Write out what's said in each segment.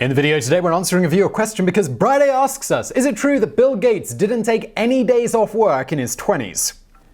In the video today, we're answering a viewer question because Friday asks us, is it true that Bill Gates didn't take any days off work in his 20s?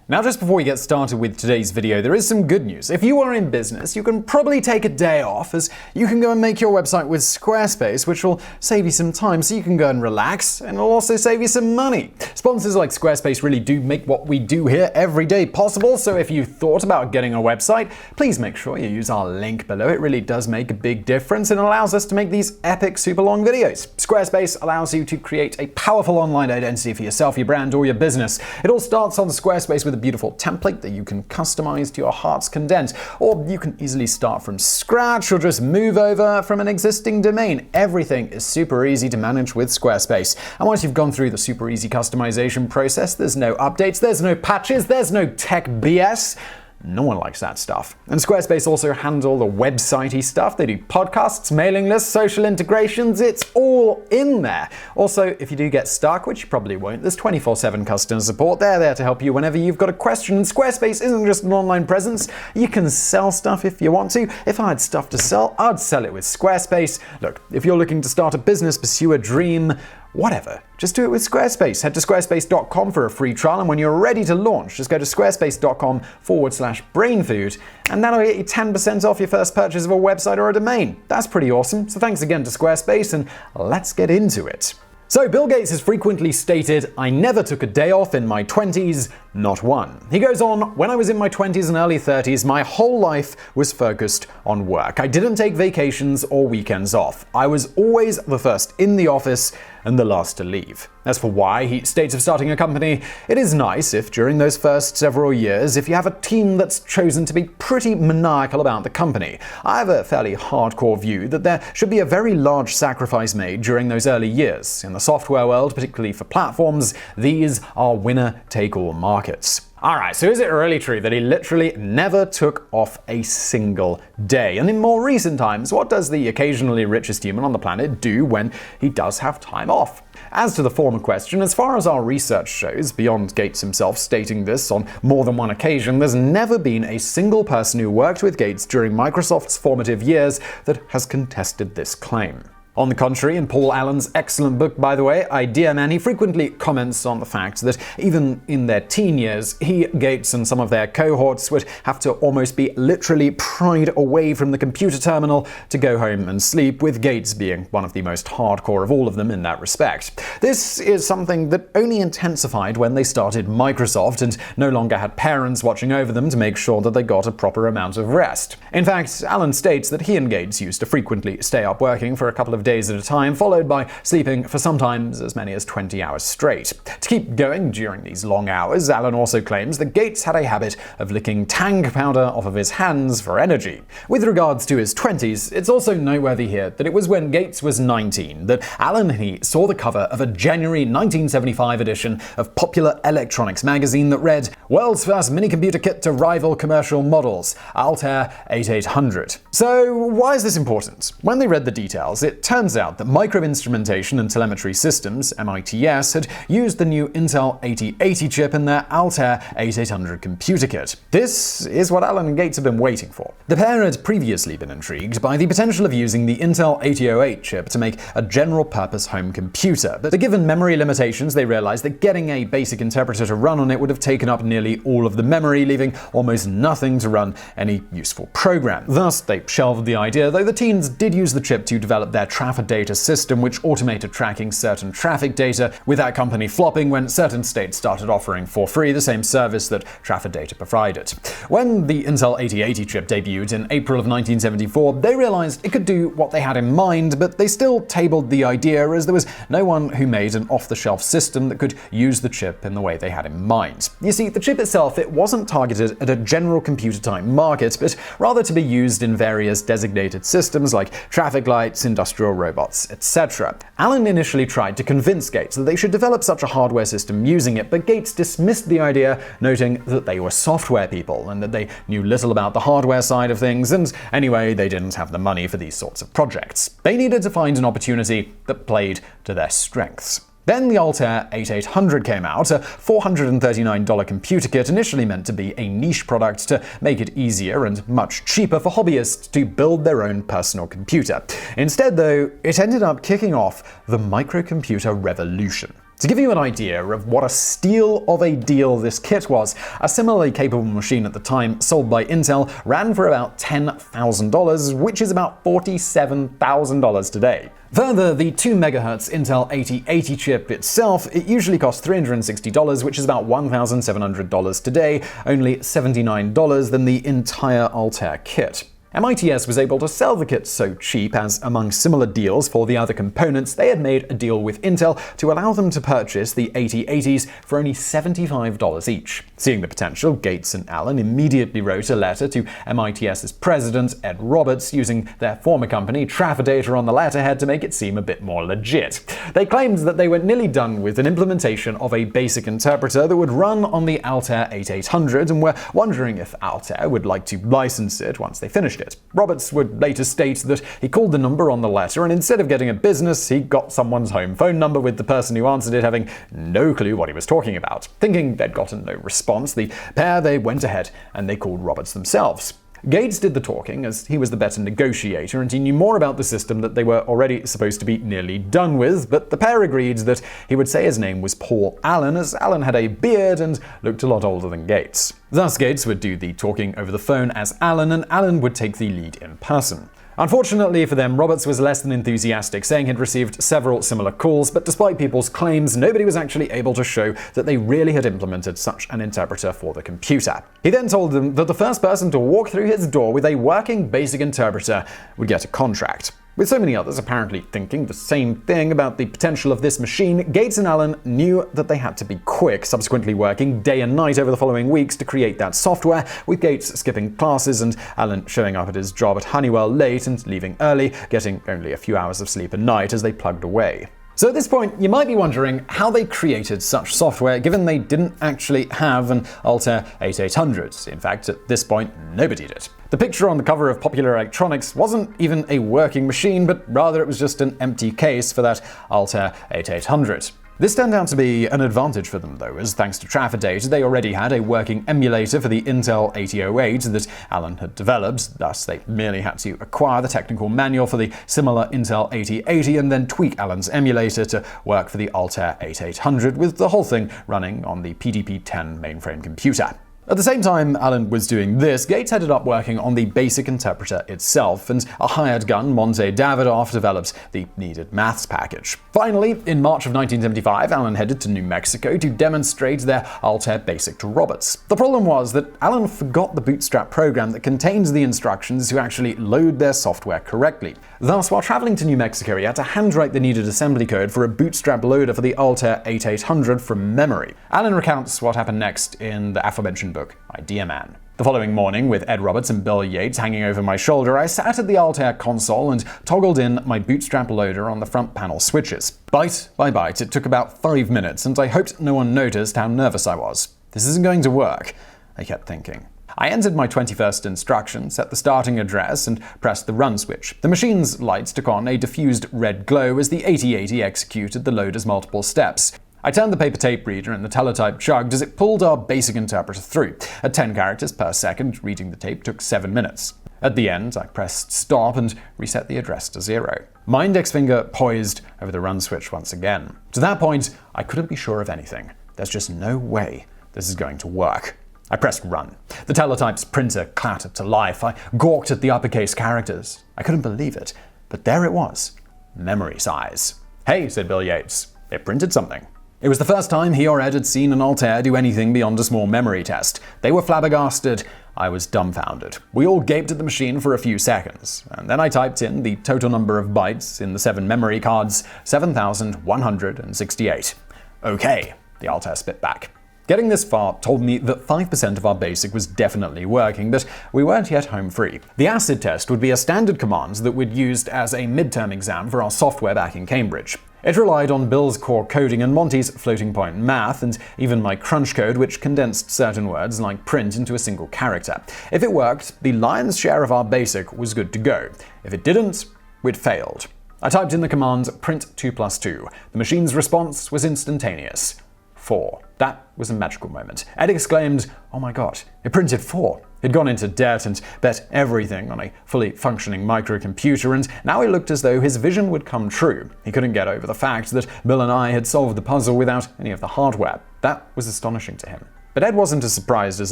Now, just before we get started with today's video, there is some good news. If you are in business, you can probably take a day off, as you can go and make your website with Squarespace, which will save you some time so you can go and relax, and it'll also save you some money. Sponsors like Squarespace really do make what we do here every day possible, so if you thought about getting a website, please make sure you use our link below. It really does make a big difference and allows us to make these epic, super long videos. Squarespace allows you to create a powerful online identity for yourself, your brand, or your business. It all starts on Squarespace with a beautiful template that you can customize to your heart's content, or you can easily start from scratch or just move over from an existing domain. Everything is super easy to manage with Squarespace. And once you've gone through the super easy customization process, there's no updates, there's no patches, there's no tech BS. No one likes that stuff. And Squarespace also handle the website-y stuff. They do podcasts, mailing lists, social integrations. It's all in there. Also, if you do get stuck, which you probably won't, there's 24/7 customer support. They're there to help you whenever you've got a question. And Squarespace isn't just an online presence. You can sell stuff if you want to. If I had stuff to sell, I'd sell it with Squarespace. Look, if you're looking to start a business, pursue a dream, whatever, just do it with Squarespace. Head to squarespace.com for a free trial, and when you're ready to launch, just go to squarespace.com/brainfood, and that'll get you 10% off your first purchase of a website or a domain. That's pretty awesome. So thanks again to Squarespace, and let's get into it. So Bill Gates has frequently stated, "I never took a day off in my 20s, not one." He goes on, "When I was in my 20s and early 30s, my whole life was focused on work. I didn't take vacations or weekends off. I was always the first in the office and the last to leave." As for why he states of starting a company, it is nice if during those first several years, if you have a team that's chosen to be pretty maniacal about the company. I have a fairly hardcore view that there should be a very large sacrifice made during those early years. In the software world, particularly for platforms, these are winner-take-all markets. Alright, so is it really true that he literally never took off a single day? And in more recent times, what does the occasionally richest human on the planet do when he does have time off? As to the former question, as far as our research shows, beyond Gates himself stating this on more than one occasion, there's never been a single person who worked with Gates during Microsoft's formative years that has contested this claim. On the contrary, in Paul Allen's excellent book, by the way, Idea Man, he frequently comments on the fact that even in their teen years, he, Gates, and some of their cohorts would have to almost be literally pried away from the computer terminal to go home and sleep, with Gates being one of the most hardcore of all of them in that respect. This is something that only intensified when they started Microsoft and no longer had parents watching over them to make sure that they got a proper amount of rest. In fact, Allen states that he and Gates used to frequently stay up working for a couple of days at a time, followed by sleeping for sometimes as many as 20 hours straight. To keep going during these long hours, Allen also claims that Gates had a habit of licking tang powder off of his hands for energy. With regards to his 20s, it's also noteworthy here that it was when Gates was 19 that Allen and he saw the cover of a January 1975 edition of Popular Electronics magazine that read, "World's first mini-computer kit to rival commercial models, Altair 8800. So why is this important? When they read the details, it turns out that Microinstrumentation and Telemetry Systems, MITS, had used the new Intel 8080 chip in their Altair 8800 computer kit. This is what Allen and Gates had been waiting for. The pair had previously been intrigued by the potential of using the Intel 8008 chip to make a general-purpose home computer, but given memory limitations, they realized that getting a basic interpreter to run on it would have taken up nearly all of the memory, leaving almost nothing to run any useful program. Thus, they shelved the idea, though the teens did use the chip to develop their traffic data system, which automated tracking certain traffic data, with that company flopping when certain states started offering for free the same service that traffic data provided. When the Intel 8080 chip debuted in April of 1974, they realized it could do what they had in mind, but they still tabled the idea as there was no one who made an off-the-shelf system that could use the chip in the way they had in mind. You see, the chip itself, it wasn't targeted at a general computer-type market, but rather to be used in various designated systems like traffic lights, industrial robots, etc. Allen initially tried to convince Gates that they should develop such a hardware system using it, but Gates dismissed the idea, noting that they were software people and that they knew little about the hardware side of things, and anyway, they didn't have the money for these sorts of projects. They needed to find an opportunity that played to their strengths. Then the Altair 8800 came out, a $439 computer kit initially meant to be a niche product to make it easier and much cheaper for hobbyists to build their own personal computer. Instead, though, it ended up kicking off the microcomputer revolution. To give you an idea of what a steal of a deal this kit was, a similarly capable machine at the time sold by Intel ran for about $10,000, which is about $47,000 today. Further, the 2 MHz Intel 8080 chip itself, it usually costs $360, which is about $1,700 today, only $79 than the entire Altair kit. MITS was able to sell the kit so cheap as, among similar deals for the other components, they had made a deal with Intel to allow them to purchase the 8080s for only $75 each. Seeing the potential, Gates and Allen immediately wrote a letter to MITS's president, Ed Roberts, using their former company, Traffordata, on the letterhead to make it seem a bit more legit. They claimed that they were nearly done with an implementation of a BASIC interpreter that would run on the Altair 8800 and were wondering if Altair would like to license it once they finished it. Roberts would later state that he called the number on the letter, and instead of getting a business, he got someone's home phone number, with the person who answered it having no clue what he was talking about. Thinking they'd gotten no response, the pair they went ahead and they called Roberts themselves. Gates did the talking, as he was the better negotiator and he knew more about the system that they were already supposed to be nearly done with, but the pair agreed that he would say his name was Paul Allen, as Allen had a beard and looked a lot older than Gates. Thus, Gates would do the talking over the phone as Allen, and Allen would take the lead in person. Unfortunately for them, Roberts was less than enthusiastic, saying he'd received several similar calls, but despite people's claims, nobody was actually able to show that they really had implemented such an interpreter for the computer. He then told them that the first person to walk through his door with a working BASIC interpreter would get a contract. With so many others apparently thinking the same thing about the potential of this machine, Gates and Allen knew that they had to be quick, subsequently working day and night over the following weeks to create that software, with Gates skipping classes and Allen showing up at his job at Honeywell late and leaving early, getting only a few hours of sleep a night as they plugged away. So at this point, you might be wondering how they created such software, given they didn't actually have an Altair 8800. In fact, at this point, nobody did. The picture on the cover of Popular Electronics wasn't even a working machine, but rather it was just an empty case for that Altair 8800. This turned out to be an advantage for them, though, as thanks to Traffordata, they already had a working emulator for the Intel 8008 that Allen had developed. Thus, they merely had to acquire the technical manual for the similar Intel 8080 and then tweak Allen's emulator to work for the Altair 8800, with the whole thing running on the PDP-10 mainframe computer. At the same time Allen was doing this, Gates ended up working on the BASIC interpreter itself, and a hired gun, Monte Davidoff, developed the needed maths package. Finally, in March of 1975, Allen headed to New Mexico to demonstrate their Altair BASIC to Roberts. The problem was that Allen forgot the bootstrap program that contains the instructions to actually load their software correctly. Thus, while traveling to New Mexico, he had to handwrite the needed assembly code for a bootstrap loader for the Altair 8800 from memory. Allen recounts what happened next in the aforementioned book, Idea Man. The following morning, with Ed Roberts and Bill Yates hanging over my shoulder, I sat at the Altair console and toggled in my bootstrap loader on the front panel switches. Byte by byte, it took about 5 minutes, and I hoped no one noticed how nervous I was. This isn't going to work, I kept thinking. I entered my 21st instruction, set the starting address, and pressed the run switch. The machine's lights took on a diffused red glow as the 8080 executed the loader's multiple steps. I turned the paper tape reader and the teletype chugged as it pulled our BASIC interpreter through. At 10 characters per second, reading the tape took 7 minutes. At the end, I pressed stop and reset the address to 0. My index finger poised over the run switch once again. To that point, I couldn't be sure of anything. There's just no way this is going to work. I pressed run. The teletype's printer clattered to life. I gawked at the uppercase characters. I couldn't believe it, but there it was. Memory size. "Hey," said Bill Yates. "It printed something." It was the first time he or Ed had seen an Altair do anything beyond a small memory test. They were flabbergasted. I was dumbfounded. We all gaped at the machine for a few seconds, and then I typed in the total number of bytes in the 7 memory cards, 7,168. "Okay," the Altair spit back. Getting this far told me that 5% of our BASIC was definitely working, but we weren't yet home free. The acid test would be a standard command that we'd used as a midterm exam for our software back in Cambridge. It relied on Bill's core coding and Monty's floating point math, and even my crunch code, which condensed certain words like print into a single character. If it worked, the lion's share of our BASIC was good to go. If it didn't, we'd failed. I typed in the command print 2 + 2. The machine's response was instantaneous. 4. That was a magical moment. Ed exclaimed, "Oh my god, it printed 4." He'd gone into debt and bet everything on a fully functioning microcomputer, and now it looked as though his vision would come true. He couldn't get over the fact that Bill and I had solved the puzzle without any of the hardware. That was astonishing to him. But Ed wasn't as surprised as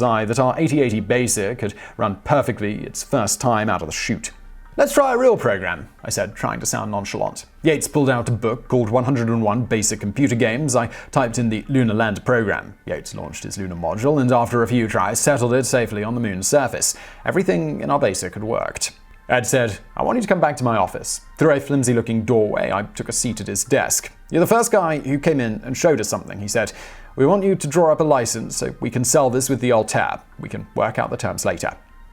I that our 8080 BASIC had run perfectly its first time out of the chute. "Let's try a real program," I said, trying to sound nonchalant. Yates pulled out a book called 101 Basic Computer Games. I typed in the Lunar Lander program. Yates launched his lunar module, and after a few tries, settled it safely on the moon's surface. Everything in our BASIC had worked. Ed said, "I want you to come back to my office." Through a flimsy-looking doorway, I took a seat at his desk. "You're the first guy who came in and showed us something," he said. "We want you to draw up a license so we can sell this with the Altair. We can work out the terms later."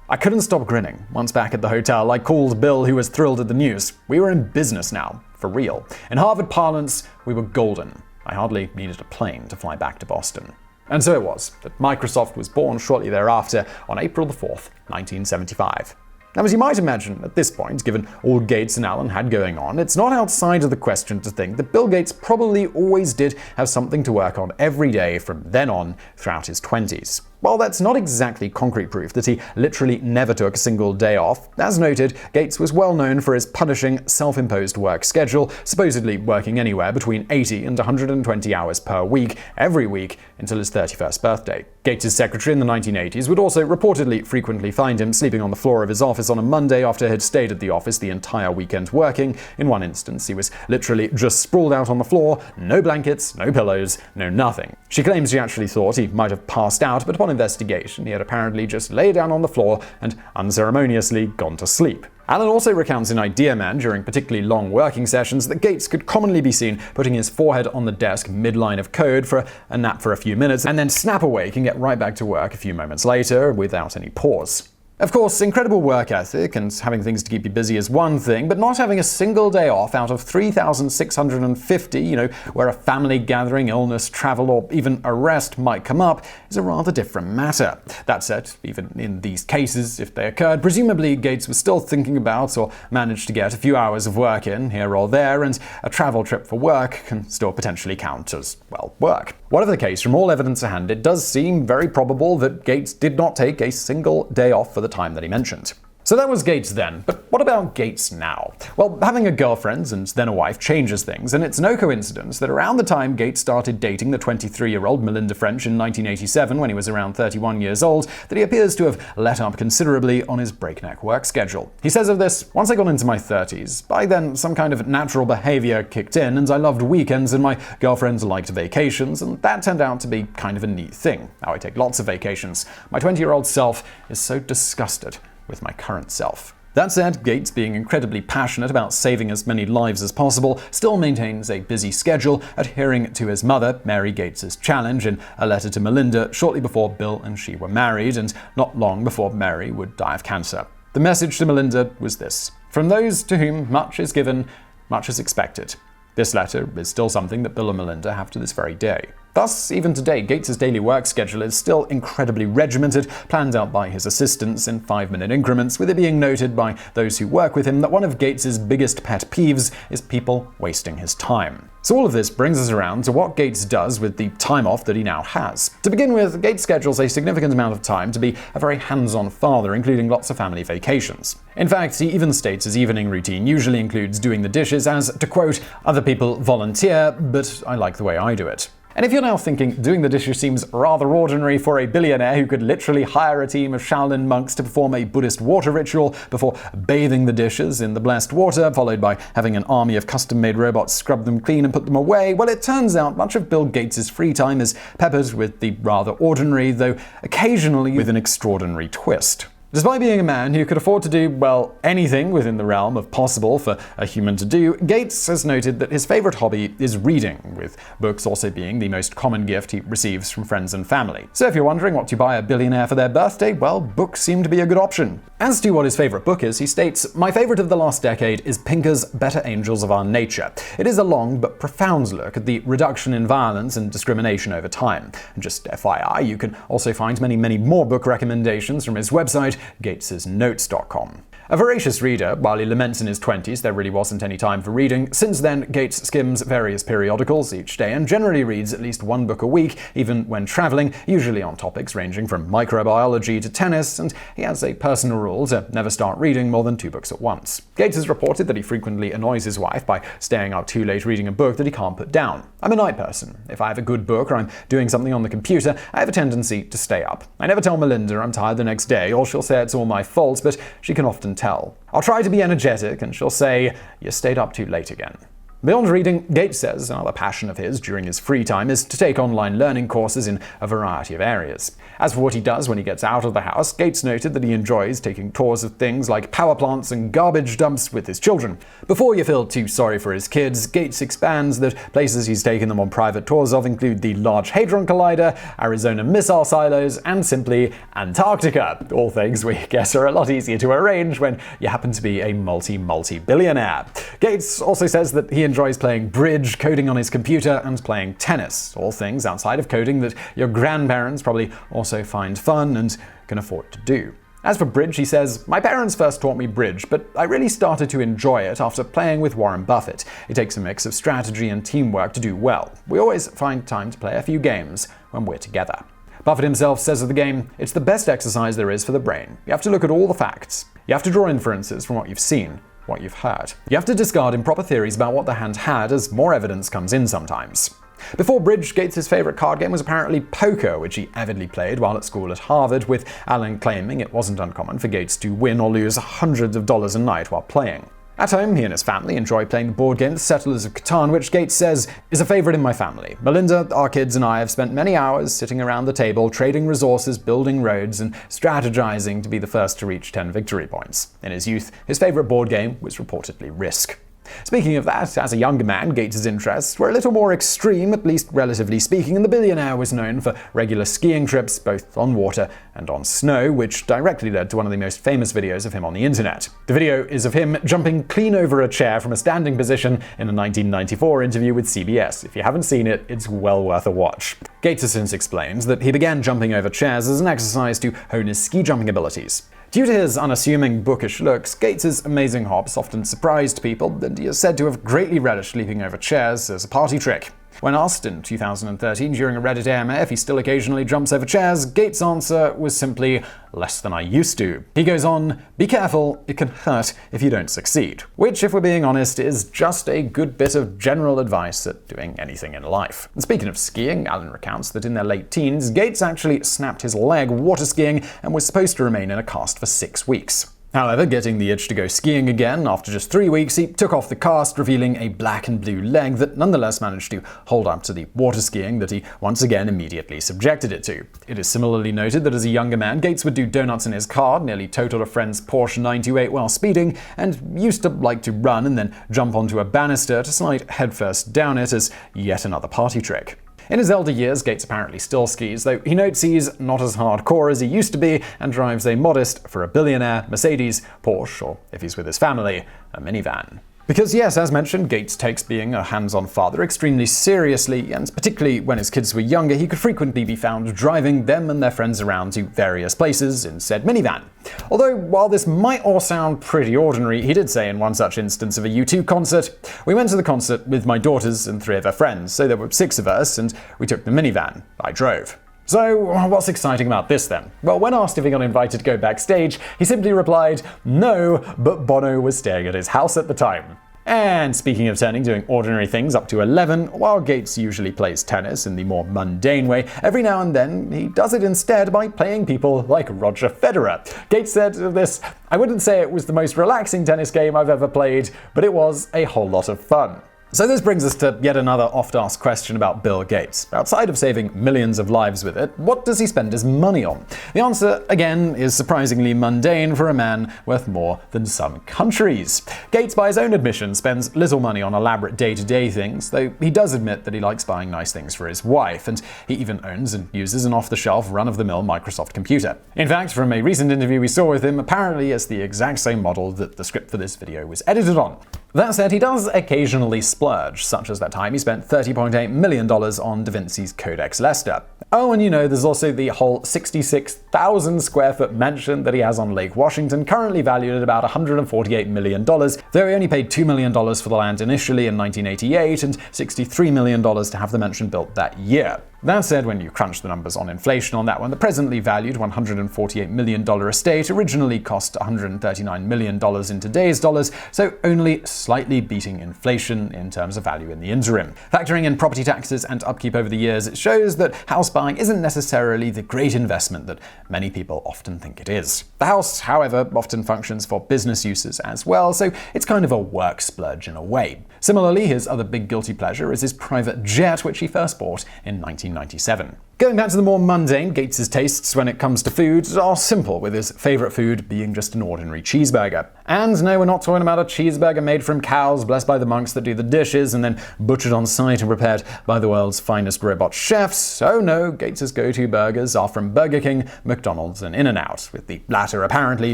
I couldn't stop grinning. Once back at the hotel, I called Bill, who was thrilled at the news. We were in business now, for real. In Harvard parlance, we were golden. I hardly needed a plane to fly back to Boston. And so it was that Microsoft was born shortly thereafter on April 4th, 1975. Now, as you might imagine, at this point, given all Gates and Allen had going on, it's not outside of the question to think that Bill Gates probably always did have something to work on every day from then on throughout his 20s. While that's not exactly concrete proof that he literally never took a single day off, as noted, Gates was well known for his punishing, self-imposed work schedule, supposedly working anywhere between 80 and 120 hours per week, every week, until his 31st birthday. Gates' secretary in the 1980s would also reportedly frequently find him sleeping on the floor of his office on a Monday after he'd stayed at the office the entire weekend working. In one instance, he was literally just sprawled out on the floor, no blankets, no pillows, no nothing. She claims she actually thought he might have passed out, but upon investigation, he had apparently just laid down on the floor and unceremoniously gone to sleep. Allen also recounts in Idea Man during particularly long working sessions that Gates could commonly be seen putting his forehead on the desk mid-line of code for a nap for a few minutes and then snap awake and get right back to work a few moments later without any pause. Of course, incredible work ethic and having things to keep you busy is one thing, but not having a single day off out of 3,650, where a family gathering, illness, travel, or even arrest might come up, is a rather different matter. That said, even in these cases, if they occurred, presumably Gates was still thinking about or managed to get a few hours of work in, here or there, and a travel trip for work can still potentially count as, well, work. Whatever the case, from all evidence at hand, it does seem very probable that Gates did not take a single day off for the time that he mentioned. So that was Gates then, but what about Gates now? Well, having a girlfriend and then a wife changes things, and it's no coincidence that around the time Gates started dating the 23-year-old Melinda French in 1987, when he was around 31 years old, that he appears to have let up considerably on his breakneck work schedule. He says of this, "Once I got into my 30s, by then some kind of natural behavior kicked in, and I loved weekends and my girlfriend liked vacations, and that turned out to be kind of a neat thing. Now I take lots of vacations. My 20-year-old self is so disgusted with my current self." That said, Gates, being incredibly passionate about saving as many lives as possible, still maintains a busy schedule, adhering to his mother, Mary Gates' challenge in a letter to Melinda shortly before Bill and she were married, and not long before Mary would die of cancer. The message to Melinda was this: "From those to whom much is given, much is expected." This letter is still something that Bill and Melinda have to this very day. Thus, even today, Gates' daily work schedule is still incredibly regimented, planned out by his assistants in 5-minute increments, with it being noted by those who work with him that one of Gates' biggest pet peeves is people wasting his time. So all of this brings us around to what Gates does with the time off that he now has. To begin with, Gates schedules a significant amount of time to be a very hands-on father, including lots of family vacations. In fact, he even states his evening routine usually includes doing the dishes as, to quote, "Other people volunteer, but I like the way I do it." And if you're now thinking doing the dishes seems rather ordinary for a billionaire who could literally hire a team of Shaolin monks to perform a Buddhist water ritual before bathing the dishes in the blessed water, followed by having an army of custom-made robots scrub them clean and put them away, well, it turns out much of Bill Gates' free time is peppered with the rather ordinary, though occasionally with an extraordinary twist. Despite being a man who could afford to do, well, anything within the realm of possible for a human to do, Gates has noted that his favorite hobby is reading, with books also being the most common gift he receives from friends and family. So if you're wondering what to buy a billionaire for their birthday, well, books seem to be a good option. As to what his favorite book is, he states, "My favorite of the last decade is Pinker's Better Angels of Our Nature. It is a long but profound look at the reduction in violence and discrimination over time." And just FYI, you can also find many more book recommendations from his website, gatesnotes.com. A voracious reader, while he laments in his 20s there really wasn't any time for reading, since then Gates skims various periodicals each day and generally reads at least one book a week, even when traveling, usually on topics ranging from microbiology to tennis, and he has a personal rule to never start reading more than 2 books at once. Gates has reported that he frequently annoys his wife by staying out too late reading a book that he can't put down. I'm a night person. If I have a good book or I'm doing something on the computer, I have a tendency to stay up. I never tell Melinda I'm tired the next day, or she'll say it's all my fault, but she can often tell. I'll try to be energetic, and she'll say, "You stayed up too late again." Beyond reading, Gates says another passion of his during his free time is to take online learning courses in a variety of areas. As for what he does when he gets out of the house, Gates noted that he enjoys taking tours of things like power plants and garbage dumps with his children. Before you feel too sorry for his kids, Gates expands that places he's taken them on private tours of include the Large Hadron Collider, Arizona missile silos, and simply Antarctica. All things we guess are a lot easier to arrange when you happen to be a multi-billionaire. Gates also says that he enjoys playing bridge, coding on his computer, and playing tennis. All things outside of coding that your grandparents probably also find fun and can afford to do. As for bridge, he says, "My parents first taught me bridge, but I really started to enjoy it after playing with Warren Buffett. It takes a mix of strategy and teamwork to do well. We always find time to play a few games when we're together." Buffett himself says of the game, "It's the best exercise there is for the brain. You have to look at all the facts. You have to draw inferences from what you've seen, what you've heard. You have to discard improper theories about what the hand had as more evidence comes in sometimes." Before bridge, Gates' favorite card game was apparently poker, which he avidly played while at school at Harvard, with Allen claiming it wasn't uncommon for Gates to win or lose hundreds of dollars a night while playing. At home, he and his family enjoy playing the board game The Settlers of Catan, which Gates says is a favorite in my family. Melinda, our kids, and I have spent many hours sitting around the table, trading resources, building roads, and strategizing to be the first to reach 10 victory points. In his youth, his favorite board game was reportedly Risk. Speaking of that, as a younger man, Gates' interests were a little more extreme, at least relatively speaking, and the billionaire was known for regular skiing trips, both on water and on snow, which directly led to one of the most famous videos of him on the internet. The video is of him jumping clean over a chair from a standing position in a 1994 interview with CBS. If you haven't seen it, it's well worth a watch. Gates has since explained that he began jumping over chairs as an exercise to hone his ski jumping abilities. Due to his unassuming, bookish looks, Gates' amazing hops often surprised people, and he is said to have greatly relished leaping over chairs as a party trick. When asked in 2013 during a Reddit AMA if he still occasionally jumps over chairs, Gates' answer was simply, "Less than I used to." He goes on, "Be careful, it can hurt if you don't succeed." Which, if we're being honest, is just a good bit of general advice at doing anything in life. And speaking of skiing, Allen recounts that in their late teens, Gates actually snapped his leg water skiing and was supposed to remain in a cast for 6 weeks. However, getting the itch to go skiing again, after just 3 weeks, he took off the cast, revealing a black and blue leg that nonetheless managed to hold up to the water skiing that he once again immediately subjected it to. It is similarly noted that as a younger man, Gates would do donuts in his car, nearly totaled a friend's Porsche 928 while speeding, and used to like to run and then jump onto a banister to slide headfirst down it as yet another party trick. In his elder years, Gates apparently still skis, though he notes he's not as hardcore as he used to be and drives a modest, for a billionaire, Mercedes, Porsche, or if he's with his family, a minivan. Because yes, as mentioned, Gates takes being a hands-on father extremely seriously, and particularly when his kids were younger, he could frequently be found driving them and their friends around to various places in said minivan. Although, while this might all sound pretty ordinary, he did say in one such instance of a U2 concert, "We went to the concert with my daughters and 3 of her friends, so there were 6 of us, and we took the minivan. I drove." So, what's exciting about this then? Well, when asked if he got invited to go backstage, he simply replied, "No, but Bono was staying at his house at the time." And speaking of turning doing ordinary things up to 11, while Gates usually plays tennis in the more mundane way, every now and then he does it instead by playing people like Roger Federer. Gates said of this, "I wouldn't say it was the most relaxing tennis game I've ever played, but it was a whole lot of fun." So this brings us to yet another oft-asked question about Bill Gates. Outside of saving millions of lives with it, what does he spend his money on? The answer, again, is surprisingly mundane for a man worth more than some countries. Gates, by his own admission, spends little money on elaborate day-to-day things, though he does admit that he likes buying nice things for his wife, and he even owns and uses an off-the-shelf, run-of-the-mill Microsoft computer. In fact, from a recent interview we saw with him, apparently it's the exact same model that the script for this video was edited on. That said, he does occasionally splurge, such as that time he spent $30.8 million on Da Vinci's Codex Leicester. Oh, and there's also the whole 66,000 square foot mansion that he has on Lake Washington, currently valued at about $148 million, though he only paid $2 million for the land initially in 1988 and $63 million to have the mansion built that year. That said, when you crunch the numbers on inflation on that one, the presently valued $148 million estate originally cost $139 million in today's dollars, so only slightly beating inflation in terms of value in the interim. Factoring in property taxes and upkeep over the years, it shows that house buying isn't necessarily the great investment that many people often think it is. The house, however, often functions for business uses as well, so it's kind of a work splurge in a way. Similarly, his other big guilty pleasure is his private jet, which he first bought in 1997. Going back to the more mundane, Gates' tastes when it comes to food are simple, with his favorite food being just an ordinary cheeseburger. And no, we're not talking about a cheeseburger made from cows blessed by the monks that do the dishes and then butchered on site and prepared by the world's finest robot chefs. Oh no, Gates' go-to burgers are from Burger King, McDonald's, and In-N-Out, with the latter apparently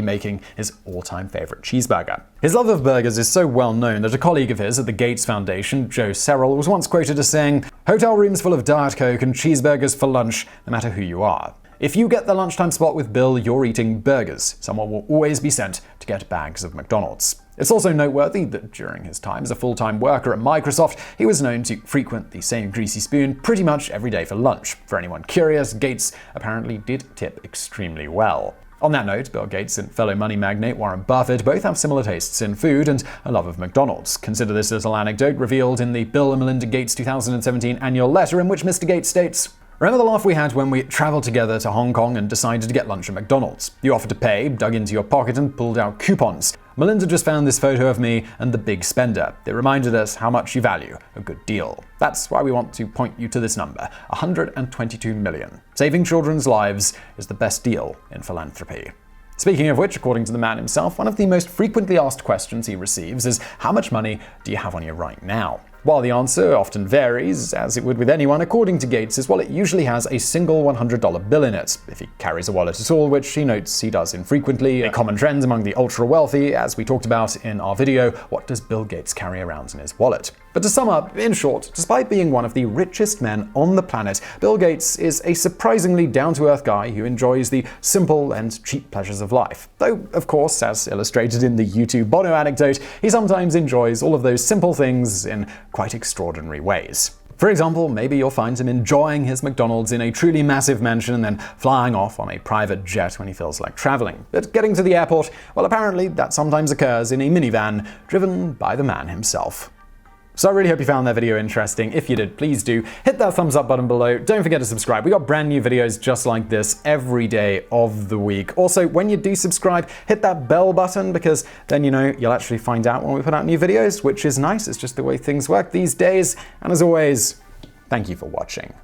making his all-time favorite cheeseburger. His love of burgers is so well known that a colleague of his at the Gates Foundation, Joe Serrell, was once quoted as saying, "Hotel rooms full of Diet Coke and cheeseburgers for lunch, no matter who you are. If you get the lunchtime spot with Bill, you're eating burgers. Someone will always be sent to get bags of McDonald's." It's also noteworthy that during his time as a full-time worker at Microsoft, he was known to frequent the same greasy spoon pretty much every day for lunch. For anyone curious, Gates apparently did tip extremely well. On that note, Bill Gates and fellow money magnate Warren Buffett both have similar tastes in food and a love of McDonald's. Consider this little anecdote revealed in the Bill and Melinda Gates 2017 annual letter, in which Mr. Gates states, "Remember the laugh we had when we traveled together to Hong Kong and decided to get lunch at McDonald's? You offered to pay, dug into your pocket and pulled out coupons. Melinda just found this photo of me and the big spender. It reminded us how much you value a good deal. That's why we want to point you to this number, $122 million. Saving children's lives is the best deal in philanthropy." Speaking of which, according to the man himself, one of the most frequently asked questions he receives is, "How much money do you have on you right now?" While the answer often varies, as it would with anyone, according to Gates' wallet usually has a single $100 bill in it, if he carries a wallet at all, which he notes he does infrequently, a common trend among the ultra-wealthy, as we talked about in our video, What Does Bill Gates Carry Around in His Wallet? But to sum up, in short, despite being one of the richest men on the planet, Bill Gates is a surprisingly down-to-earth guy who enjoys the simple and cheap pleasures of life. Though, of course, as illustrated in the YouTube Bono anecdote, he sometimes enjoys all of those simple things in quite extraordinary ways. For example, maybe you'll find him enjoying his McDonald's in a truly massive mansion and then flying off on a private jet when he feels like traveling. But getting to the airport, well, apparently that sometimes occurs in a minivan driven by the man himself. So I really hope you found that video interesting. If you did, please do hit that thumbs up button below. Don't forget to subscribe. We got brand new videos just like this every day of the week. Also, when you do subscribe, hit that bell button, because then you'll actually find out when we put out new videos, which is nice. It's just the way things work these days. And as always, thank you for watching.